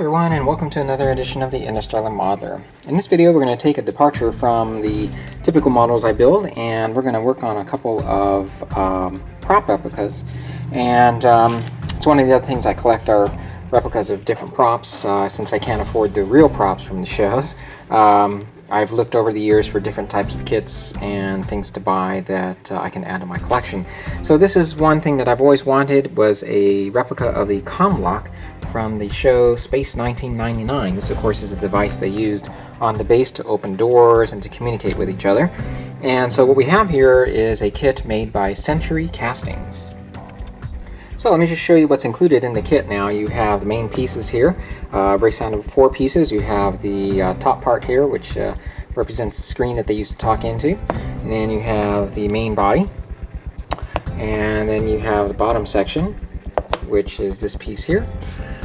everyone, and welcome to another edition of the Interstellar Modeler. In this video we're going to take a departure from the typical models I build, and we're going to work on a couple of prop replicas. And it's one of the other things I collect are replicas of different props, since I can't afford the real props from the shows. I've looked over the years for different types of kits and things to buy that I can add to my collection. So this is one thing that I've always wanted, was a replica of the Comlock from the show Space 1999. This, of course, is a device they used on the base to open doors and to communicate with each other. And so what we have here is a kit made by Century Castings. So let me just show you what's included in the kit now. You have the main pieces here. Breaks down to 4 pieces. You have the top part here, which represents the screen that they used to talk into. And then you have the main body. And then you have the bottom section, which is this piece here.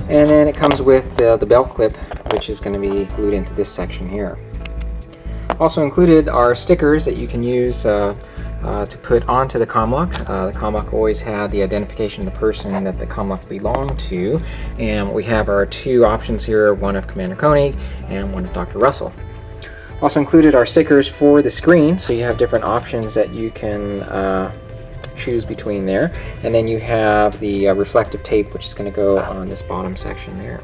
And then it comes with the belt clip, which is going to be glued into this section here. Also included are stickers that you can use to put onto the Comlock. The Comlock always had the identification of the person that the Comlock belonged to, and what we have are 2 options here, one of Commander Koenig and one of Dr. Russell. Also included are stickers for the screen, so you have different options that you can choose between there. And then you have the reflective tape, which is going to go on this bottom section there.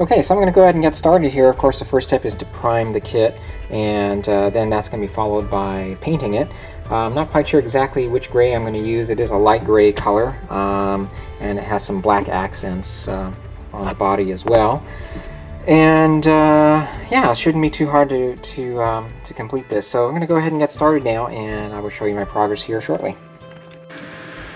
Okay, so I'm going to go ahead and get started here. Of course, the first step is to prime the kit, and then that's going to be followed by painting it. I'm not quite sure exactly which gray I'm going to use. It is a light gray color, and it has some black accents on the body as well. And yeah, it shouldn't be too hard to complete this. So I'm going to go ahead and get started now, and I will show you my progress here shortly.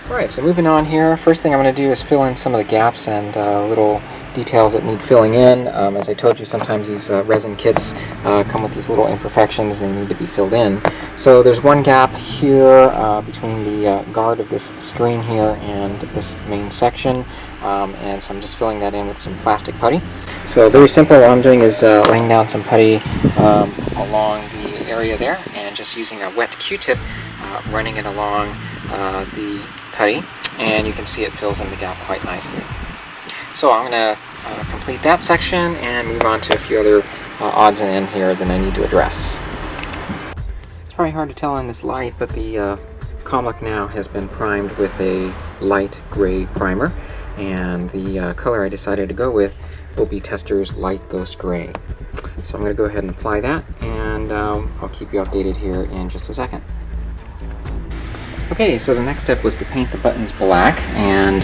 Alright, so moving on here, first thing I'm going to do is fill in some of the gaps and little details that need filling in. As I told you, sometimes these resin kits come with these little imperfections and they need to be filled in. So there's one gap here between the guard of this screen here and this main section, and so I'm just filling that in with some plastic putty. So very simple, what I'm doing is laying down some putty along the area there, and just using a wet Q-tip, running it along the putty, and you can see it fills in the gap quite nicely. So I'm going to complete that section and move on to a few other odds and ends here that I need to address. It's probably hard to tell in this light, but the Comlock now has been primed with a light gray primer, and the color I decided to go with will be Tester's Light Ghost Gray. So I'm going to go ahead and apply that, and I'll keep you updated here in just a second. Okay, so the next step was to paint the buttons black, and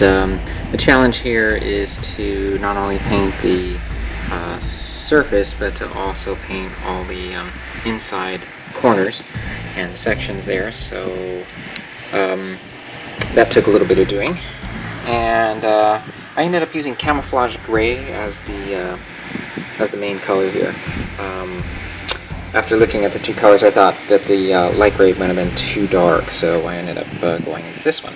the challenge here is to not only paint the surface, but to also paint all the inside corners and sections there. So that took a little bit of doing, and I ended up using camouflage gray as the main color here. After looking at the 2 colors, I thought that the light gray might have been too dark, so I ended up going with this one.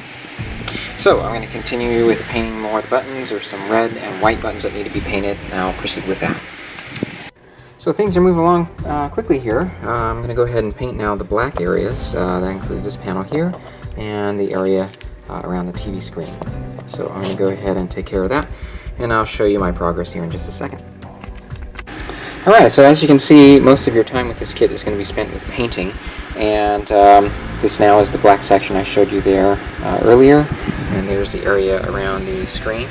So I'm going to continue with painting more of the buttons. There's some red and white buttons that need to be painted, and I'll proceed with that. So things are moving along quickly here. I'm going to go ahead and paint now the black areas. That includes this panel here and the area around the TV screen. So I'm going to go ahead and take care of that, and I'll show you my progress here in just a second. Alright, so as you can see, most of your time with this kit is going to be spent with painting, and this now is the black section I showed you there earlier, and there's the area around the screen.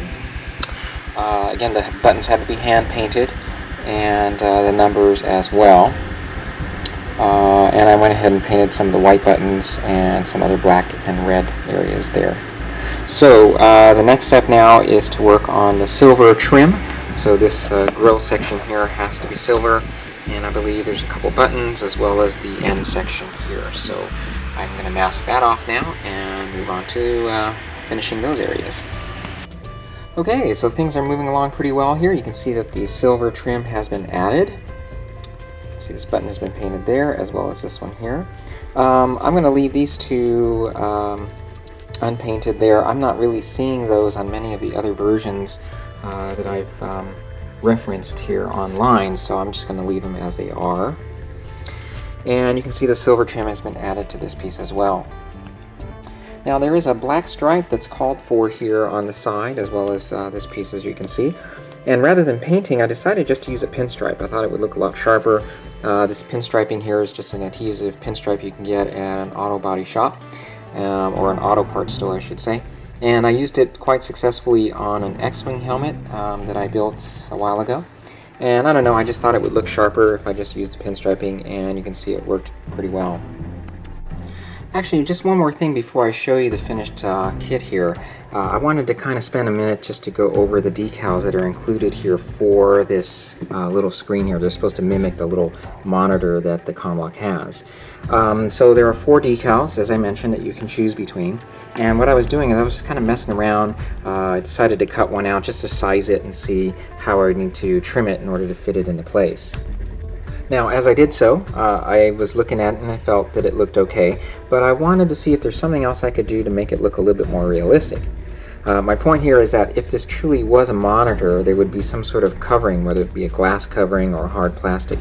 Again, the buttons had to be hand painted, and the numbers as well. And I went ahead and painted some of the white buttons and some other black and red areas there. So the next step now is to work on the silver trim. So this grill section here has to be silver, and I believe there's a couple buttons as well as the end section here. So I'm going to mask that off now and move on to finishing those areas. Okay, so things are moving along pretty well here. You can see that the silver trim has been added. You can see this button has been painted there as well as this one here. I'm going to leave these 2 unpainted there. I'm not really seeing those on many of the other versions that I've referenced here online, so I'm just going to leave them as they are. And you can see the silver trim has been added to this piece as well. Now there is a black stripe that's called for here on the side, as well as this piece, as you can see. And rather than painting, I decided just to use a pinstripe. I thought it would look a lot sharper. This pinstriping here is just an adhesive pinstripe you can get at an auto body shop, or an auto parts store, I should say. And I used it quite successfully on an X-Wing helmet that I built a while ago. And I don't know, I just thought it would look sharper if I just used the pinstriping, and you can see it worked pretty well. Actually, just one more thing before I show you the finished kit here. I wanted to kind of spend a minute just to go over the decals that are included here for this little screen here. They're supposed to mimic the little monitor that the Comlock has. So there are 4 decals, as I mentioned, that you can choose between. And what I was doing is I was just kind of messing around. I decided to cut one out just to size it and see how I would need to trim it in order to fit it into place. Now, as I did so, I was looking at it and I felt that it looked okay, but I wanted to see if there's something else I could do to make it look a little bit more realistic. My point here is that if this truly was a monitor, there would be some sort of covering, whether it be a glass covering or a hard plastic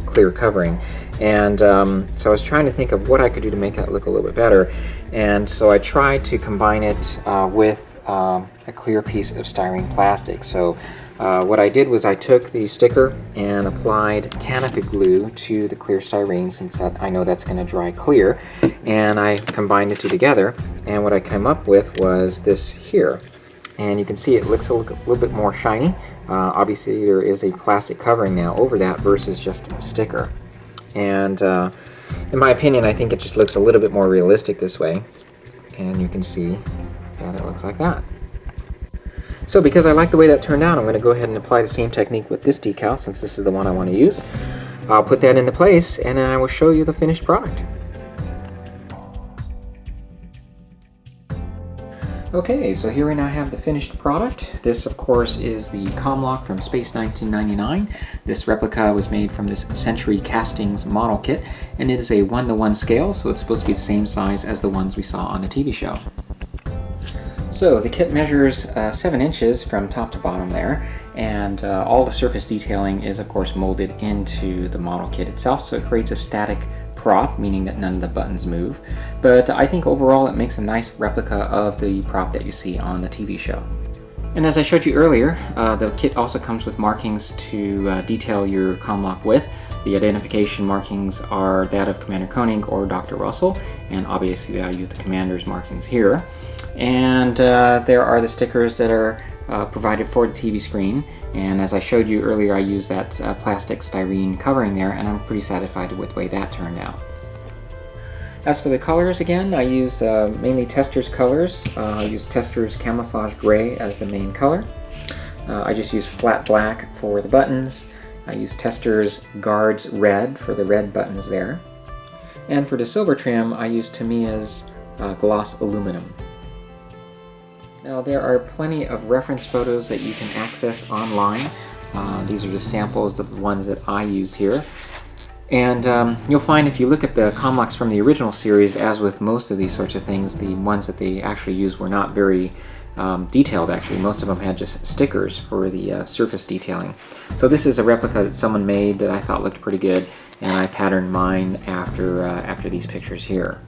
clear covering. And so I was trying to think of what I could do to make that look a little bit better. And so I tried to combine it with a clear piece of styrene plastic. So what I did was I took the sticker and applied canopy glue to the clear styrene, since I know that's going to dry clear, and I combined the two together, and what I came up with was this here. And you can see it looks a little bit more shiny. Obviously there is a plastic covering now over that versus just a sticker. And in my opinion, I think it just looks a little bit more realistic this way, and you can see that it looks like that. So because I like the way that turned out, I'm going to go ahead and apply the same technique with this decal, since this is the one I want to use. I'll put that into place and I will show you the finished product. Okay, so here we now have the finished product. This, of course, is the Comlock from Space 1999. This replica was made from this Century Castings model kit, and it is a 1:1 scale, so it's supposed to be the same size as the ones we saw on the TV show. So the kit measures 7 inches from top to bottom there, and all the surface detailing is of course molded into the model kit itself, so it creates a static prop, meaning that none of the buttons move. But I think overall it makes a nice replica of the prop that you see on the TV show. And as I showed you earlier, the kit also comes with markings to detail your Comlock with. The identification markings are that of Commander Koenig or Dr. Russell, and obviously I use the Commander's markings here. And there are the stickers that are provided for the TV screen, and as I showed you earlier, I used that plastic styrene covering there, and I'm pretty satisfied with the way that turned out. As for the colors, again, I used mainly Testors colors. I used Testors Camouflage Gray as the main color. I just used flat black for the buttons. I used Testors Guards Red for the red buttons there. And for the silver trim, I used Tamiya's Gloss Aluminum. Now there are plenty of reference photos that you can access online. These are just samples of the ones that I used here. And you'll find if you look at the Comlocks from the original series, as with most of these sorts of things, the ones that they actually used were not very detailed actually. Most of them had just stickers for the surface detailing. So this is a replica that someone made that I thought looked pretty good, and I patterned mine after these pictures here.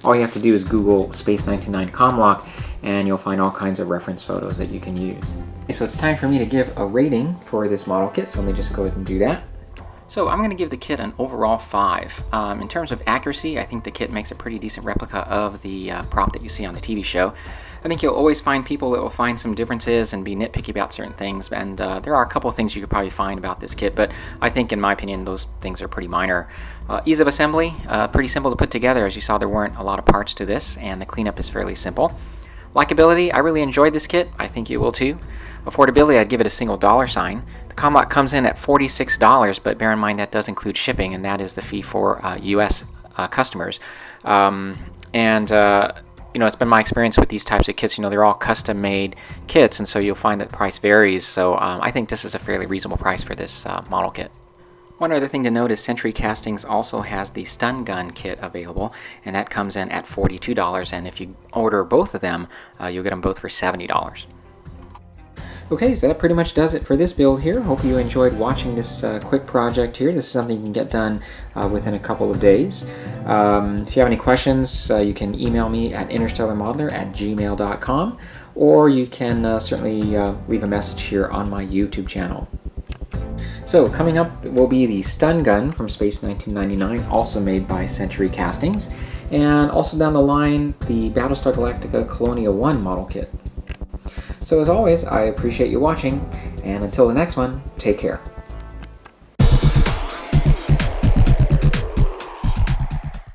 All you have to do is Google Space 99 Comlock and you'll find all kinds of reference photos that you can use. Okay, so it's time for me to give a rating for this model kit, so let me just go ahead and do that. So I'm going to give the kit an overall 5. In terms of accuracy, I think the kit makes a pretty decent replica of the prop that you see on the TV show. I think you'll always find people that will find some differences and be nitpicky about certain things, and there are a couple things you could probably find about this kit, but I think in my opinion those things are pretty minor. Ease of assembly, pretty simple to put together. As you saw, there weren't a lot of parts to this, and the cleanup is fairly simple. Likability, I really enjoyed this kit. I think you will too. Affordability, I'd give it a single $sign. The Comlock comes in at $46, but bear in mind that does include shipping, and that is the fee for US customers. You know, it's been my experience with these types of kits, you know, they're all custom-made kits, and so you'll find that the price varies. So I think this is a fairly reasonable price for this model kit. One other thing to note is Century Castings also has the stun gun kit available, and that comes in at $42, and if you order both of them, you'll get them both for $70. Okay, so that pretty much does it for this build here. Hope you enjoyed watching this quick project here. This is something you can get done within a couple of days. If you have any questions, you can email me at interstellarmodeler@gmail.com, or you can certainly leave a message here on my YouTube channel. So coming up will be the Stun Gun from Space 1999, also made by Century Castings, and also down the line the Battlestar Galactica Colonia 1 model kit. So as always, I appreciate you watching, and until the next one, take care.